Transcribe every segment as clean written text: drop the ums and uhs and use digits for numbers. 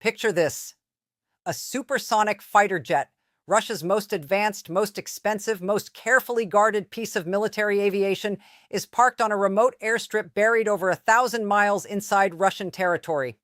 Picture this: a supersonic fighter jet, Russia's most advanced, most expensive, most carefully guarded piece of military aviation, is parked on a remote airstrip buried over 1,000 miles inside Russian territory.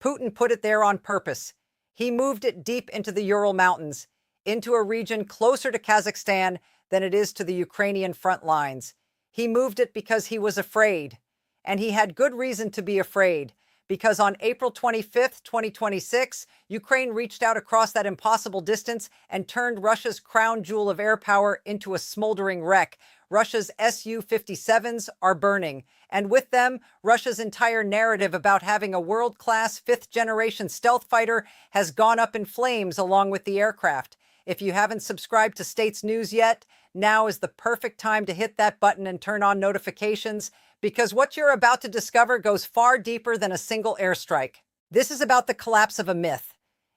Putin put it there on purpose. He moved it deep into the Ural Mountains, into a region closer to Kazakhstan than it is to the Ukrainian front lines. He moved it because he was afraid. And he had good reason to be afraid, because on April 25th, 2026, Ukraine reached out across that impossible distance and turned Russia's crown jewel of air power into a smoldering wreck. Russia's Su-57s are burning, and with them, Russia's entire narrative about having a world-class fifth-generation stealth fighter has gone up in flames along with the aircraft. If you haven't subscribed to States News yet, now is the perfect time to hit that button and turn on notifications, because what you're about to discover goes far deeper than a single airstrike. This is about the collapse of a myth.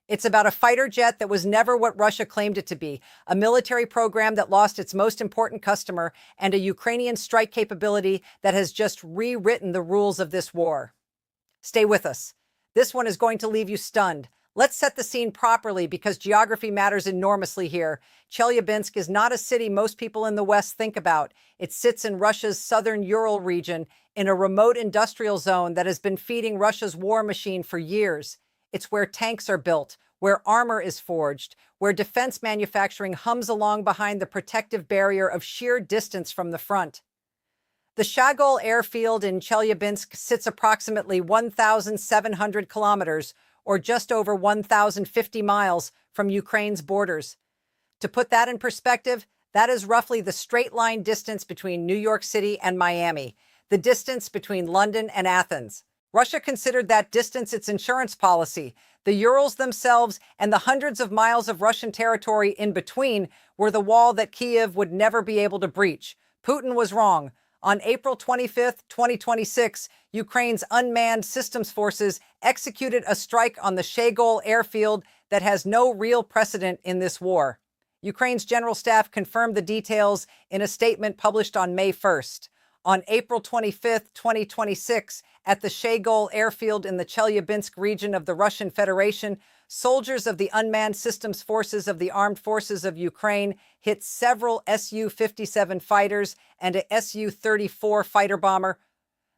It's about a fighter jet that was never what Russia claimed it to be, a military program that lost its most important customer, and a Ukrainian strike capability that has just rewritten the rules of this war. Stay with us. This one is going to leave you stunned. Let's set the scene properly because geography matters enormously here. Chelyabinsk is not a city most people in the West think about. It sits in Russia's southern Ural region, in a remote industrial zone that has been feeding Russia's war machine for years. It's where tanks are built, where armor is forged, where defense manufacturing hums along behind the protective barrier of sheer distance from the front. The Shagol airfield in Chelyabinsk sits approximately 1,700 kilometers, or just over 1,050 miles from Ukraine's borders. To put that in perspective, that is roughly the straight line distance between New York City and Miami, the distance between London and Athens. Russia considered that distance its insurance policy. The Urals themselves and the hundreds of miles of Russian territory in between were the wall that Kiev would never be able to breach. Putin was wrong. On April 25th, 2026, Ukraine's unmanned systems forces executed a strike on the Shagol airfield that has no real precedent in this war. Ukraine's general staff confirmed the details in a statement published on May 1st. On April 25th, 2026, at the Shagol airfield in the Chelyabinsk region of the Russian Federation, soldiers of the Unmanned Systems Forces of the Armed Forces of Ukraine hit several Su-57 fighters and a Su-34 fighter bomber.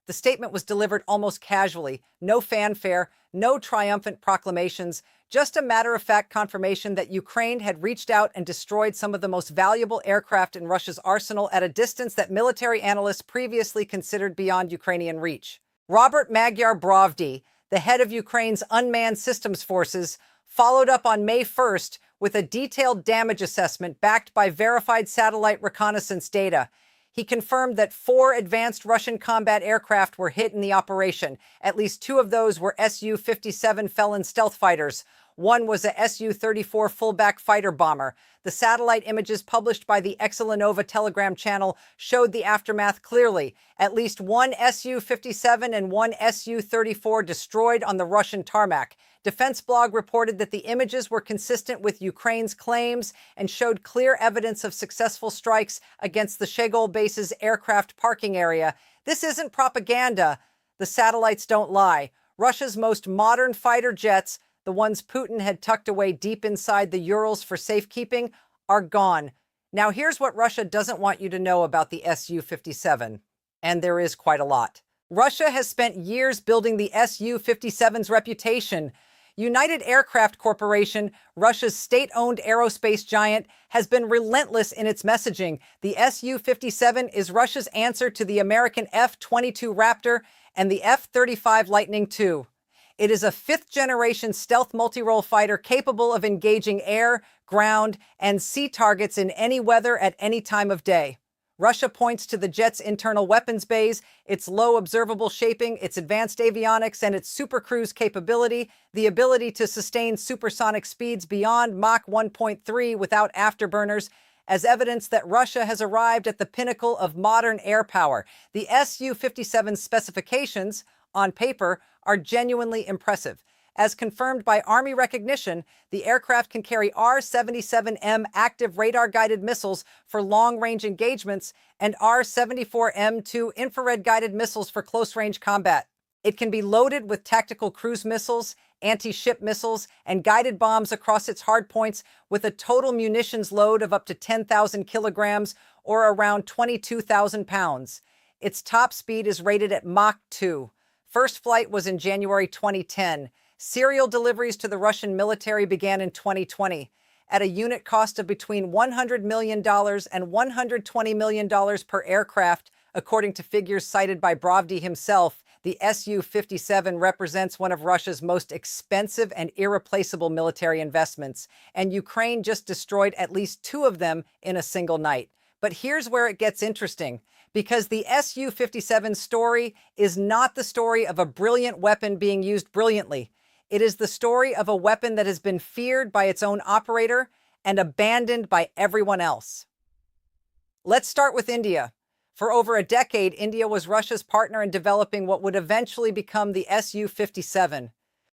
The statement was delivered almost casually, no fanfare, no triumphant proclamations, just a matter-of-fact confirmation that Ukraine had reached out and destroyed some of the most valuable aircraft in Russia's arsenal at a distance that military analysts previously considered beyond Ukrainian reach. Robert Magyar Brovdy, the head of Ukraine's Unmanned Systems Forces, followed up on May 1st with a detailed damage assessment backed by verified satellite reconnaissance data. He confirmed that 4 advanced Russian combat aircraft were hit in the operation. At least 2 of those were Su-57 Felon stealth fighters. One was a Su-34 fullback fighter bomber. The satellite images published by the Exelanova Telegram channel showed the aftermath clearly. At least 1 Su-57 and 1 Su-34 destroyed on the Russian tarmac. Defense Blog reported that the images were consistent with Ukraine's claims and showed clear evidence of successful strikes against the Shagol base's aircraft parking area. This isn't propaganda. The satellites don't lie. Russia's most modern fighter jets, the ones Putin had tucked away deep inside the Urals for safekeeping, are gone. Now here's what Russia doesn't want you to know about the Su-57. And there is quite a lot. Russia has spent years building the Su-57's reputation. United Aircraft Corporation, Russia's state-owned aerospace giant, has been relentless in its messaging. The Su-57 is Russia's answer to the American F-22 Raptor and the F-35 Lightning II. It is a 5th-generation stealth multi-role fighter capable of engaging air, ground, and sea targets in any weather at any time of day. Russia points to the jet's internal weapons bays, its low observable shaping, its advanced avionics, and its supercruise capability, the ability to sustain supersonic speeds beyond Mach 1.3 without afterburners, as evidence that Russia has arrived at the pinnacle of modern air power. The Su-57's specifications, on paper, are genuinely impressive. As confirmed by Army recognition, the aircraft can carry R-77M active radar-guided missiles for long-range engagements and R-74M2 infrared-guided missiles for close-range combat. It can be loaded with tactical cruise missiles, anti-ship missiles, and guided bombs across its hardpoints with a total munitions load of up to 10,000 kilograms or around 22,000 pounds. Its top speed is rated at Mach 2. First flight was in January 2010. Serial deliveries to the Russian military began in 2020 at a unit cost of between $100 million and $120 million per aircraft, according to figures cited by Bravdi himself. The Su-57 represents one of Russia's most expensive and irreplaceable military investments, and Ukraine just destroyed at least 2 of them in a single night. But here's where it gets interesting, because the Su-57 story is not the story of a brilliant weapon being used brilliantly. It is the story of a weapon that has been feared by its own operator and abandoned by everyone else. Let's start with India. For over a decade, India was Russia's partner in developing what would eventually become the Su-57.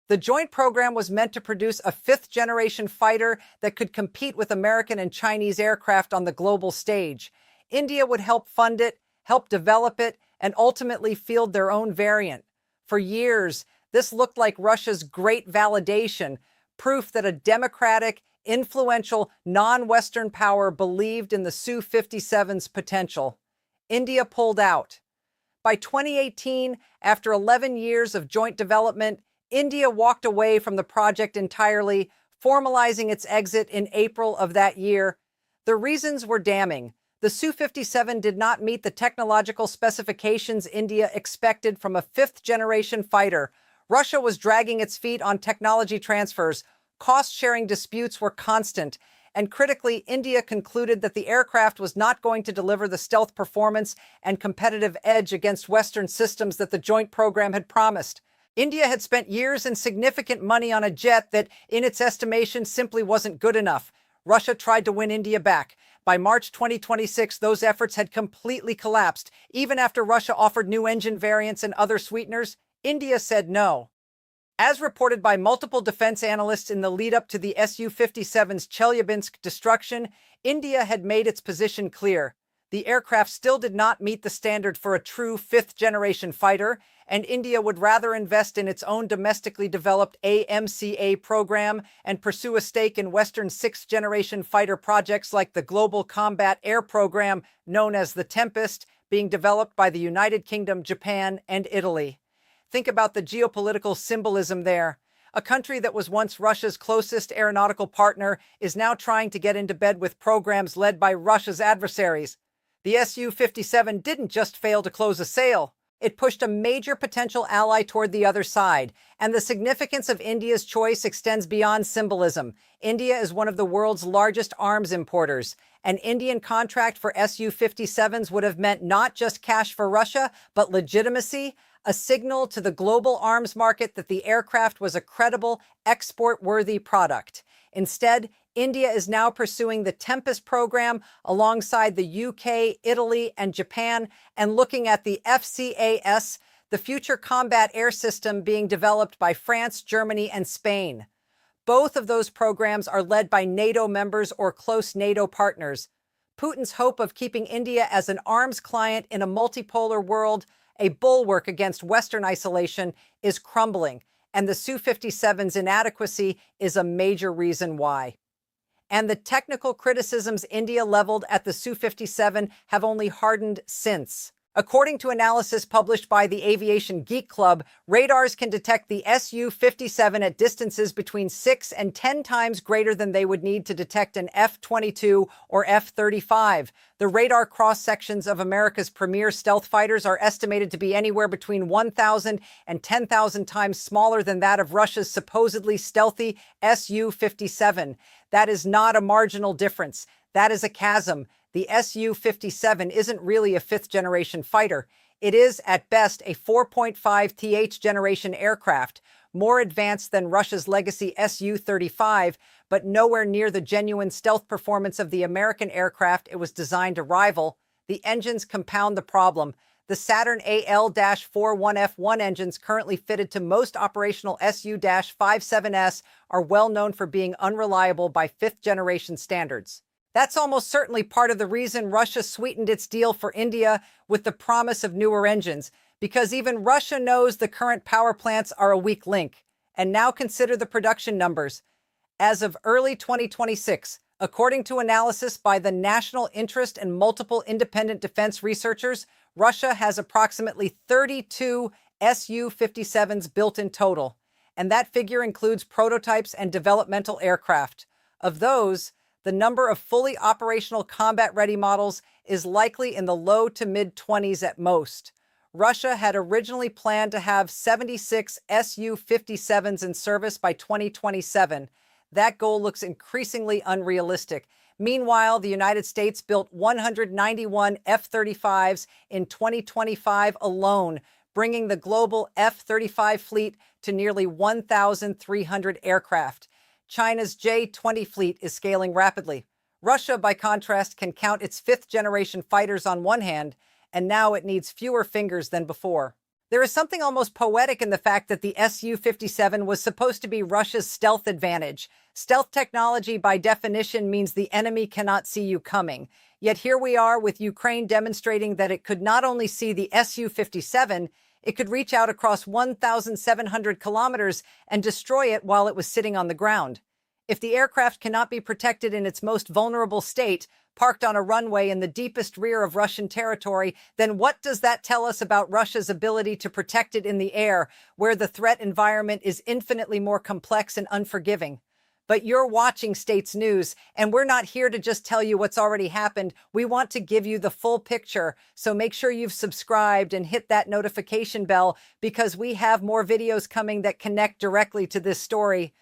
The joint program was meant to produce a 5th-generation fighter that could compete with American and Chinese aircraft on the global stage. India would help fund it, help develop it, and ultimately field their own variant. For years, this looked like Russia's great validation, proof that a democratic, influential, non-Western power believed in the Su-57's potential. India pulled out. By 2018, after 11 years of joint development, India walked away from the project entirely, formalizing its exit in April of that year. The reasons were damning. The Su-57 did not meet the technological specifications India expected from a 5th-generation fighter. Russia was dragging its feet on technology transfers. Cost-sharing disputes were constant. And critically, India concluded that the aircraft was not going to deliver the stealth performance and competitive edge against Western systems that the joint program had promised. India had spent years and significant money on a jet that, in its estimation, simply wasn't good enough. Russia tried to win India back. By March 2026, those efforts had completely collapsed. Even after Russia offered new engine variants and other sweeteners, India said no. As reported by multiple defense analysts in the lead-up to the Su-57's Chelyabinsk destruction, India had made its position clear. The aircraft still did not meet the standard for a true 5th-generation fighter, and India would rather invest in its own domestically developed AMCA program and pursue a stake in Western 6th-generation fighter projects like the Global Combat Air Program, known as the Tempest, being developed by the United Kingdom, Japan, and Italy. Think about the geopolitical symbolism there. A country that was once Russia's closest aeronautical partner is now trying to get into bed with programs led by Russia's adversaries. The Su-57 didn't just fail to close a sale. It pushed a major potential ally toward the other side. And the significance of India's choice extends beyond symbolism. India is one of the world's largest arms importers. An Indian contract for Su-57s would have meant not just cash for Russia, but legitimacy, a signal to the global arms market that the aircraft was a credible, export-worthy product. Instead, India is now pursuing the Tempest program alongside the UK, Italy, and Japan, and looking at the FCAS, the Future Combat Air System being developed by France, Germany, and Spain. Both of those programs are led by NATO members or close NATO partners. Putin's hope of keeping India as an arms client in a multipolar world, a bulwark against Western isolation, is crumbling, and the Su-57's inadequacy is a major reason why. And the technical criticisms India leveled at the Su-57 have only hardened since. According to analysis published by the Aviation Geek Club, radars can detect the Su-57 at distances between 6 and 10 times greater than they would need to detect an F-22 or F-35. The radar cross-sections of America's premier stealth fighters are estimated to be anywhere between 1,000 and 10,000 times smaller than that of Russia's supposedly stealthy Su-57. That is not a marginal difference. That is a chasm. The Su-57 isn't really a 5th-generation fighter. It is, at best, a 4.5 TH generation aircraft, more advanced than Russia's legacy Su-35, but nowhere near the genuine stealth performance of the American aircraft it was designed to rival. The engines compound the problem. The Saturn AL-41F1 engines currently fitted to most operational Su-57s are well known for being unreliable by 5th-generation standards. That's almost certainly part of the reason Russia sweetened its deal for India with the promise of newer engines, because even Russia knows the current power plants are a weak link. And now consider the production numbers. As of early 2026, according to analysis by the National Interest and multiple independent defense researchers, Russia has approximately 32 Su-57s built in total, and that figure includes prototypes and developmental aircraft. Of those, the number of fully operational combat-ready models is likely in the low to mid-20s at most. Russia had originally planned to have 76 Su-57s in service by 2027. That goal looks increasingly unrealistic. Meanwhile, the United States built 191 F-35s in 2025 alone, bringing the global F-35 fleet to nearly 1,300 aircraft. China's J-20 fleet is scaling rapidly. Russia, by contrast, can count its fifth-generation fighters on one hand, and now it needs fewer fingers than before. There is something almost poetic in the fact that the Su-57 was supposed to be Russia's stealth advantage. Stealth technology, by definition, means the enemy cannot see you coming. Yet here we are with Ukraine demonstrating that it could not only see the Su-57, it could reach out across 1,700 kilometers and destroy it while it was sitting on the ground. If the aircraft cannot be protected in its most vulnerable state, parked on a runway in the deepest rear of Russian territory, then what does that tell us about Russia's ability to protect it in the air, where the threat environment is infinitely more complex and unforgiving? But you're watching States News, and we're not here to just tell you what's already happened. We want to give you the full picture, so make sure you've subscribed and hit that notification bell, because we have more videos coming that connect directly to this story.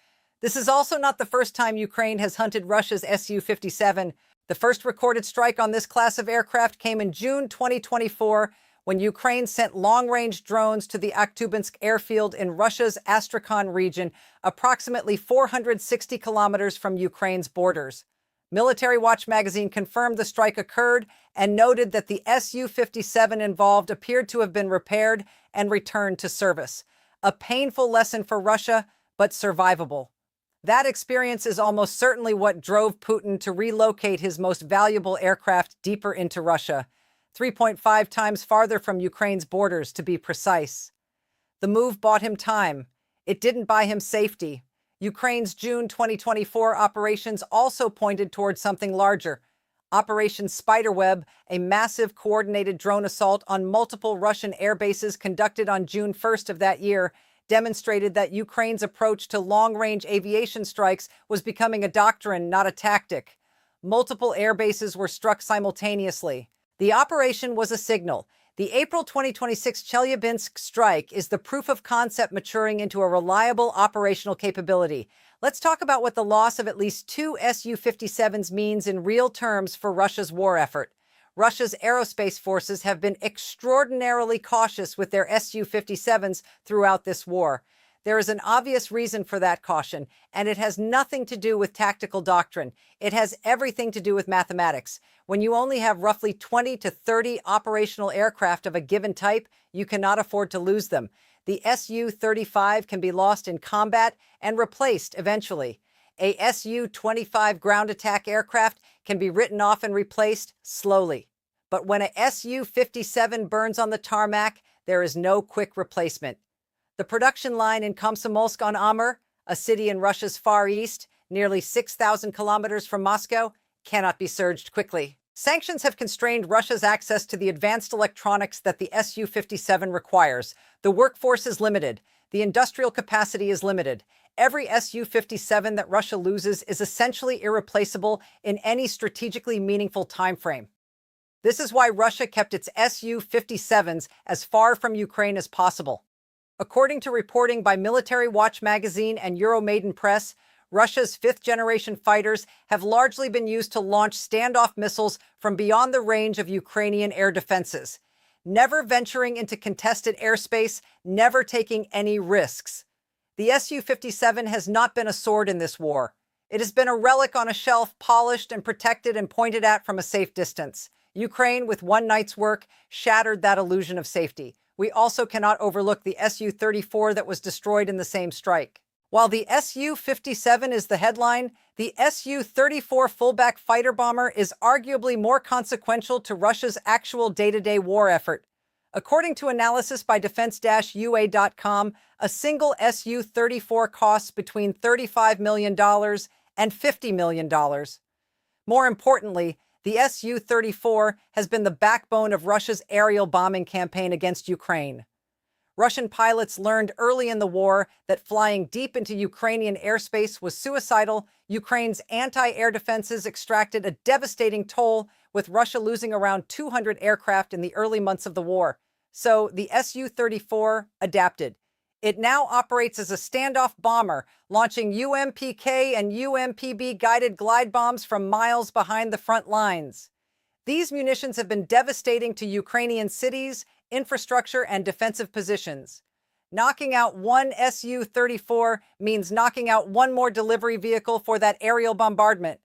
This is also not the first time Ukraine has hunted Russia's Su-57. The first recorded strike on this class of aircraft came in June 2024, when Ukraine sent long-range drones to the Chelyabinsk airfield in Russia's Astrakhan region, approximately 460 kilometers from Ukraine's borders. Military Watch magazine confirmed the strike occurred and noted that the Su-57 involved appeared to have been repaired and returned to service. A painful lesson for Russia, but survivable. That experience is almost certainly what drove Putin to relocate his most valuable aircraft deeper into Russia, 3.5 times farther from Ukraine's borders, to be precise. The move bought him time. It didn't buy him safety. Ukraine's June 2024 operations also pointed towards something larger. Operation Spiderweb, a massive coordinated drone assault on multiple Russian air bases conducted on June 1st of that year, demonstrated that Ukraine's approach to long-range aviation strikes was becoming a doctrine, not a tactic. Multiple air bases were struck simultaneously. The operation was a signal. The April 2026 Chelyabinsk strike is the proof of concept maturing into a reliable operational capability. Let's talk about what the loss of at least 2 Su-57s means in real terms for Russia's war effort. Russia's aerospace forces have been extraordinarily cautious with their Su-57s throughout this war. There is an obvious reason for that caution, and it has nothing to do with tactical doctrine. It has everything to do with mathematics. When you only have roughly 20 to 30 operational aircraft of a given type, you cannot afford to lose them. The Su-35 can be lost in combat and replaced eventually. A Su-25 ground attack aircraft can be written off and replaced slowly. But when a Su-57 burns on the tarmac, there is no quick replacement. The production line in Komsomolsk-on-Amur, a city in Russia's far east, nearly 6,000 kilometers from Moscow, cannot be surged quickly. Sanctions have constrained Russia's access to the advanced electronics that the Su-57 requires. The workforce is limited. The industrial capacity is limited. Every Su-57 that Russia loses is essentially irreplaceable in any strategically meaningful time frame. This is why Russia kept its Su-57s as far from Ukraine as possible. According to reporting by Military Watch magazine and Euromaidan Press, Russia's fifth-generation fighters have largely been used to launch standoff missiles from beyond the range of Ukrainian air defenses, never venturing into contested airspace, never taking any risks. The Su-57 has not been a sword in this war. It has been a relic on a shelf, polished and protected and pointed at from a safe distance. Ukraine, with one night's work, shattered that illusion of safety. We also cannot overlook the Su-34 that was destroyed in the same strike. While the Su-57 is the headline, the Su-34 fullback fighter bomber is arguably more consequential to Russia's actual day-to-day war effort. According to analysis by defense-ua.com, a single Su-34 costs between $35 million and $50 million. More importantly, the Su-34 has been the backbone of Russia's aerial bombing campaign against Ukraine. Russian pilots learned early in the war that flying deep into Ukrainian airspace was suicidal. Ukraine's anti-air defenses extracted a devastating toll, with Russia losing around 200 aircraft in the early months of the war. So the Su-34 adapted. It now operates as a standoff bomber, launching UMPK and UMPB guided glide bombs from miles behind the front lines. These munitions have been devastating to Ukrainian cities, infrastructure, and defensive positions. Knocking out one Su-34 means knocking out one more delivery vehicle for that aerial bombardment.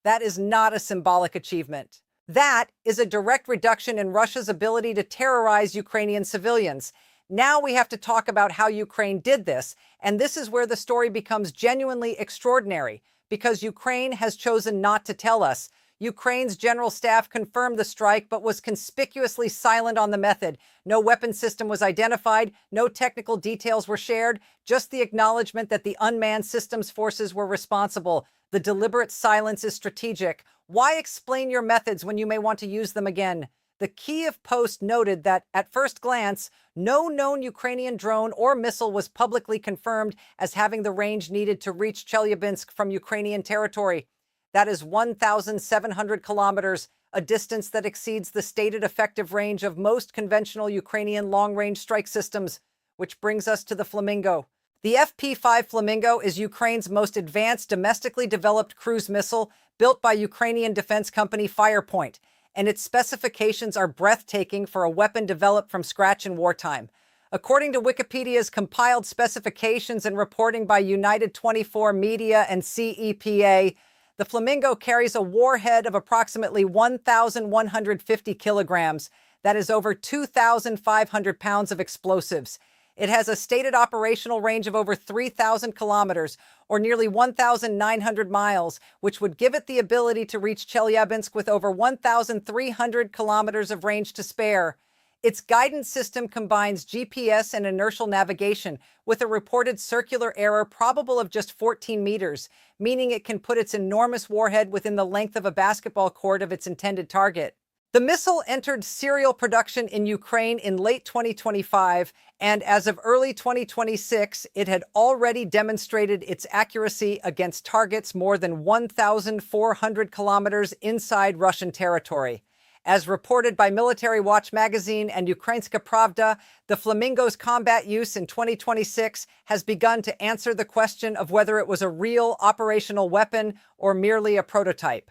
That is not a symbolic achievement. That is a direct reduction in Russia's ability to terrorize Ukrainian civilians. Now we have to talk about how Ukraine did this, and this is where the story becomes genuinely extraordinary, because Ukraine has chosen not to tell us. Ukraine's general staff confirmed the strike, but was conspicuously silent on the method. No weapon system was identified, no technical details were shared, just the acknowledgement that the unmanned systems forces were responsible. The deliberate silence is strategic. Why explain your methods when you may want to use them again? The Kyiv Post noted that, at first glance, no known Ukrainian drone or missile was publicly confirmed as having the range needed to reach Chelyabinsk from Ukrainian territory. That is 1,700 kilometers, a distance that exceeds the stated effective range of most conventional Ukrainian long-range strike systems, which brings us to the Flamingo. The FP-5 Flamingo is Ukraine's most advanced domestically developed cruise missile, built by Ukrainian defense company Firepoint, and its specifications are breathtaking for a weapon developed from scratch in wartime. According to Wikipedia's compiled specifications and reporting by United 24 Media and CEPA, the Flamingo carries a warhead of approximately 1,150 kilograms. That is over 2,500 pounds of explosives. It has a stated operational range of over 3,000 kilometers, or nearly 1,900 miles, which would give it the ability to reach Chelyabinsk with over 1,300 kilometers of range to spare. Its guidance system combines GPS and inertial navigation, with a reported circular error probable of just 14 meters, meaning it can put its enormous warhead within the length of a basketball court of its intended target. The missile entered serial production in Ukraine in late 2025, and as of early 2026, it had already demonstrated its accuracy against targets more than 1,400 kilometers inside Russian territory. As reported by Military Watch magazine and Ukrainska Pravda, the Flamingo's combat use in 2026 has begun to answer the question of whether it was a real operational weapon or merely a prototype.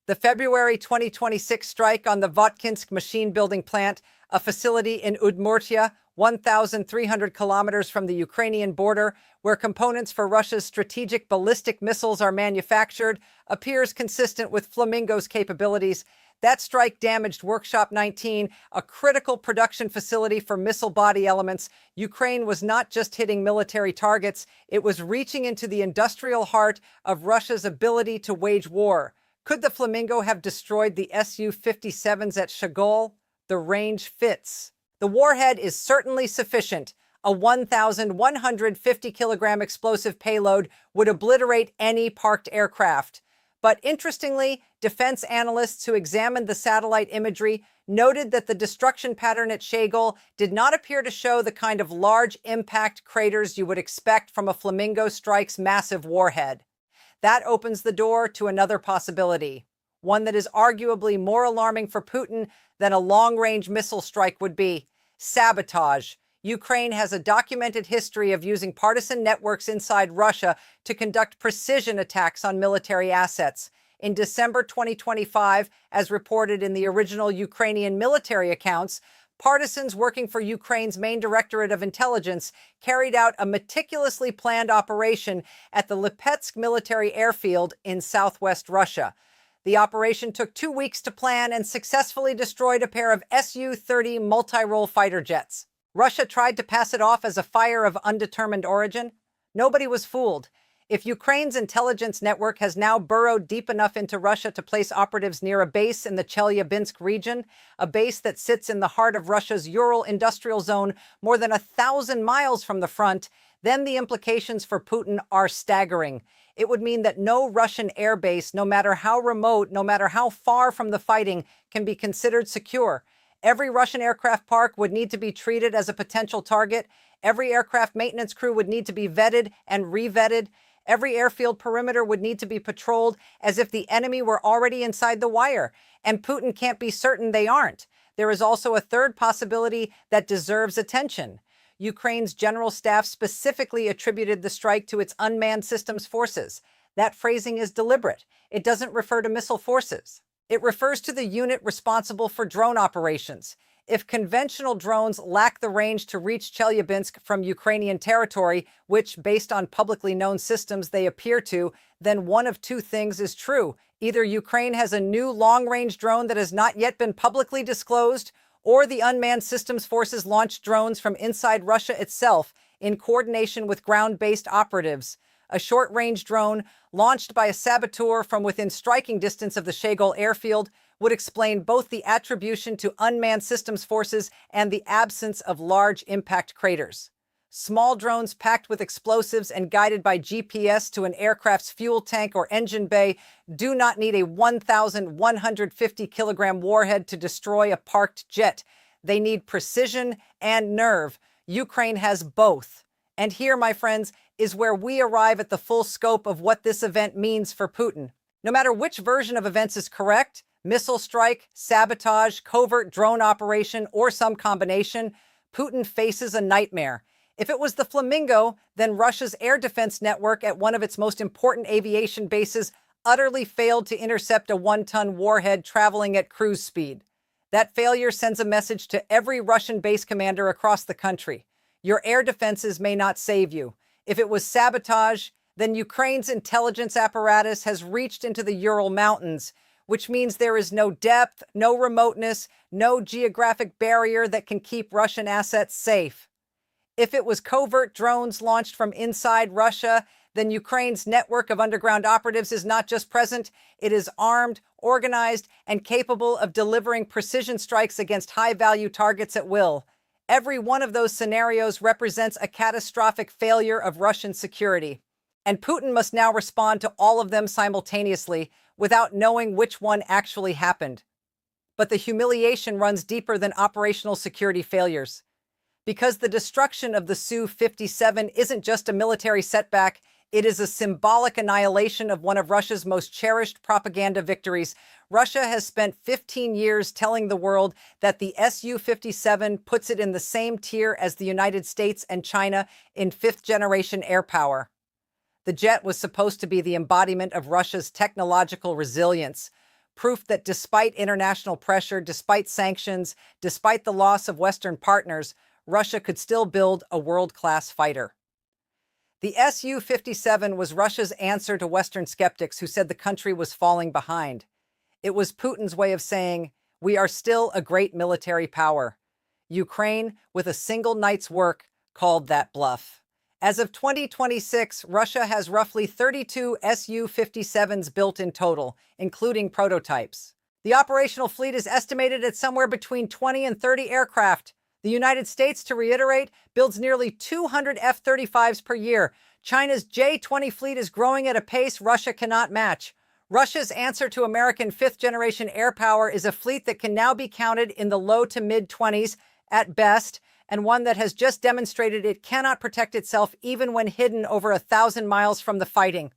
The February 2026 strike on the Votkinsk machine-building plant, a facility in Udmurtia, 1,300 kilometers from the Ukrainian border, where components for Russia's strategic ballistic missiles are manufactured, appears consistent with Flamingo's capabilities. That strike damaged Workshop 19, a critical production facility for missile body elements. Ukraine was not just hitting military targets, it was reaching into the industrial heart of Russia's ability to wage war. Could the Flamingo have destroyed the Su-57s at Shagol? The range fits. The warhead is certainly sufficient. A 1,150-kilogram explosive payload would obliterate any parked aircraft. But interestingly, defense analysts who examined the satellite imagery noted that the destruction pattern at Shagol did not appear to show the kind of large impact craters you would expect from a Flamingo strike's massive warhead. That opens the door to another possibility, one that is arguably more alarming for Putin than a long-range missile strike would be: sabotage. Ukraine has a documented history of using partisan networks inside Russia to conduct precision attacks on military assets. In December 2025, as reported in the original Ukrainian military accounts, partisans working for Ukraine's main directorate of intelligence carried out a meticulously planned operation at the Lipetsk military airfield in southwest Russia. The operation took 2 weeks to plan and successfully destroyed a pair of Su-30 multi-role fighter jets. Russia tried to pass it off as a fire of undetermined origin. Nobody was fooled. If Ukraine's intelligence network has now burrowed deep enough into Russia to place operatives near a base in the Chelyabinsk region, a base that sits in the heart of Russia's Ural industrial zone more than 1,000 miles from the front, then the implications for Putin are staggering. It would mean that no Russian airbase, no matter how remote, no matter how far from the fighting, can be considered secure. Every Russian aircraft park would need to be treated as a potential target. Every aircraft maintenance crew would need to be vetted and re-vetted. Every airfield perimeter would need to be patrolled as if the enemy were already inside the wire. And Putin can't be certain they aren't. There is also a third possibility that deserves attention. Ukraine's general staff specifically attributed the strike to its unmanned systems forces. That phrasing is deliberate. It doesn't refer to missile forces. It refers to the unit responsible for drone operations. If conventional drones lack the range to reach Chelyabinsk from Ukrainian territory, which, based on publicly known systems, they appear to, then one of two things is true. Either Ukraine has a new long-range drone that has not yet been publicly disclosed, or the unmanned systems forces launched drones from inside Russia itself in coordination with ground-based operatives. A short-range drone launched by a saboteur from within striking distance of the Shagol airfield would explain both the attribution to unmanned systems forces and the absence of large impact craters. Small drones packed with explosives and guided by GPS to an aircraft's fuel tank or engine bay do not need a 1,150-kilogram warhead to destroy a parked jet. They need precision and nerve. Ukraine has both. And here, my friends, is where we arrive at the full scope of what this event means for Putin. No matter which version of events is correct, missile strike, sabotage, covert drone operation, or some combination, Putin faces a nightmare. If it was the Flamingo, then Russia's air defense network at one of its most important aviation bases utterly failed to intercept a 1-ton warhead traveling at cruise speed. That failure sends a message to every Russian base commander across the country. Your air defenses may not save you. If it was sabotage, then Ukraine's intelligence apparatus has reached into the Ural Mountains, which means there is no depth, no remoteness, no geographic barrier that can keep Russian assets safe. If it was covert drones launched from inside Russia, then Ukraine's network of underground operatives is not just present, it is armed, organized, and capable of delivering precision strikes against high-value targets at will. Every one of those scenarios represents a catastrophic failure of Russian security. And Putin must now respond to all of them simultaneously without knowing which one actually happened. But the humiliation runs deeper than operational security failures. Because the destruction of the Su-57 isn't just a military setback, it is a symbolic annihilation of one of Russia's most cherished propaganda victories. Russia has spent 15 years telling the world that the Su-57 puts it in the same tier as the United States and China in fifth-generation air power. The jet was supposed to be the embodiment of Russia's technological resilience, proof that despite international pressure, despite sanctions, despite the loss of Western partners, Russia could still build a world-class fighter. The Su-57 was Russia's answer to Western skeptics who said the country was falling behind. It was Putin's way of saying, we are still a great military power. Ukraine, with a single night's work, called that bluff. As of 2026, Russia has roughly 32 Su-57s built in total, including prototypes. The operational fleet is estimated at somewhere between 20 and 30 aircraft. The United States, to reiterate, builds nearly 200 F-35s per year. China's J-20 fleet is growing at a pace Russia cannot match. Russia's answer to American fifth-generation air power is a fleet that can now be counted in the low to mid-20s at best, and one that has just demonstrated it cannot protect itself even when hidden over 1,000 miles from the fighting.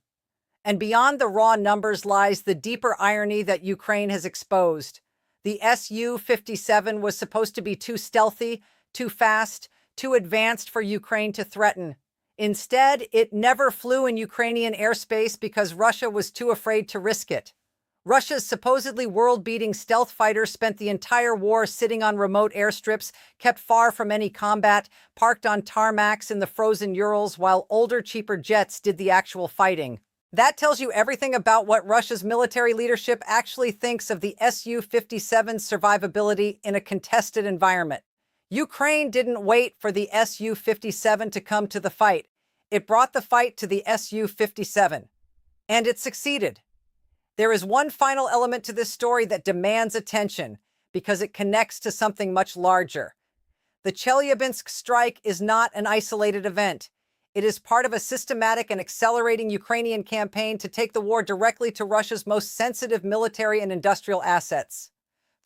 And beyond the raw numbers lies the deeper irony that Ukraine has exposed. The Su-57 was supposed to be too stealthy, too fast, too advanced for Ukraine to threaten. Instead, it never flew in Ukrainian airspace because Russia was too afraid to risk it. Russia's supposedly world-beating stealth fighters spent the entire war sitting on remote airstrips, kept far from any combat, parked on tarmacs in the frozen Urals, while older, cheaper jets did the actual fighting. That tells you everything about what Russia's military leadership actually thinks of the Su-57's survivability in a contested environment. Ukraine didn't wait for the Su-57 to come to the fight. It brought the fight to the Su-57, and it succeeded. There is one final element to this story that demands attention because it connects to something much larger. The Chelyabinsk strike is not an isolated event. It is part of a systematic and accelerating Ukrainian campaign to take the war directly to Russia's most sensitive military and industrial assets.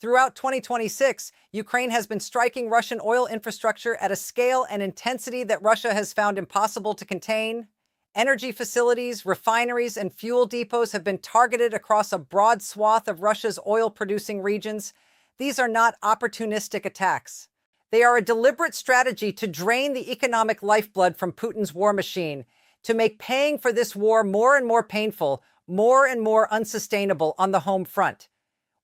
Throughout 2026, Ukraine has been striking Russian oil infrastructure at a scale and intensity that Russia has found impossible to contain. Energy facilities, refineries, and fuel depots have been targeted across a broad swath of Russia's oil-producing regions. These are not opportunistic attacks. They are a deliberate strategy to drain the economic lifeblood from Putin's war machine, to make paying for this war more and more painful, more and more unsustainable on the home front.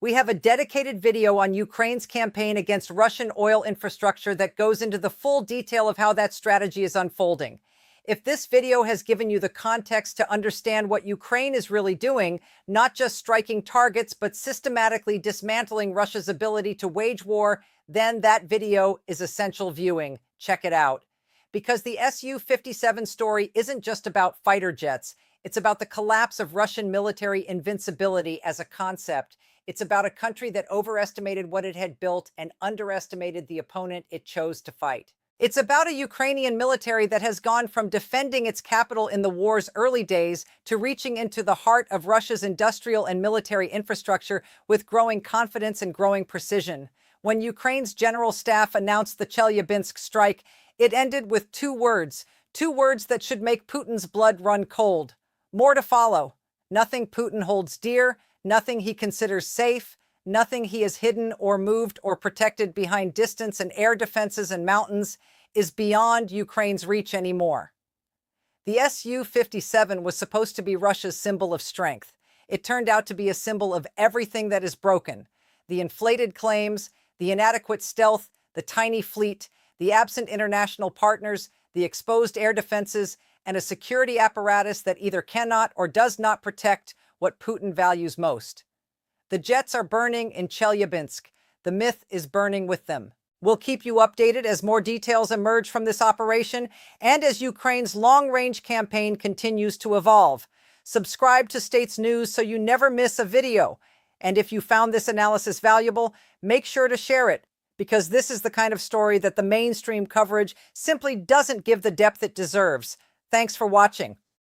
We have a dedicated video on Ukraine's campaign against Russian oil infrastructure that goes into the full detail of how that strategy is unfolding. If this video has given you the context to understand what Ukraine is really doing, not just striking targets, but systematically dismantling Russia's ability to wage war, then that video is essential viewing. Check it out. Because the Su-57 story isn't just about fighter jets. It's about the collapse of Russian military invincibility as a concept. It's about a country that overestimated what it had built and underestimated the opponent it chose to fight. It's about a Ukrainian military that has gone from defending its capital in the war's early days to reaching into the heart of Russia's industrial and military infrastructure with growing confidence and growing precision. When Ukraine's general staff announced the Chelyabinsk strike, it ended with two words that should make Putin's blood run cold. More to follow. Nothing Putin holds dear, nothing he considers safe, nothing he has hidden or moved or protected behind distance and air defenses and mountains is beyond Ukraine's reach anymore. The Su-57 was supposed to be Russia's symbol of strength. It turned out to be a symbol of everything that is broken: the inflated claims, the inadequate stealth, the tiny fleet, the absent international partners, the exposed air defenses, and a security apparatus that either cannot or does not protect what Putin values most. The jets are burning in Chelyabinsk. The myth is burning with them. We'll keep you updated as more details emerge from this operation and as Ukraine's long-range campaign continues to evolve. Subscribe to States News so you never miss a video. And if you found this analysis valuable, make sure to share it, because this is the kind of story that the mainstream coverage simply doesn't give the depth it deserves. Thanks for watching.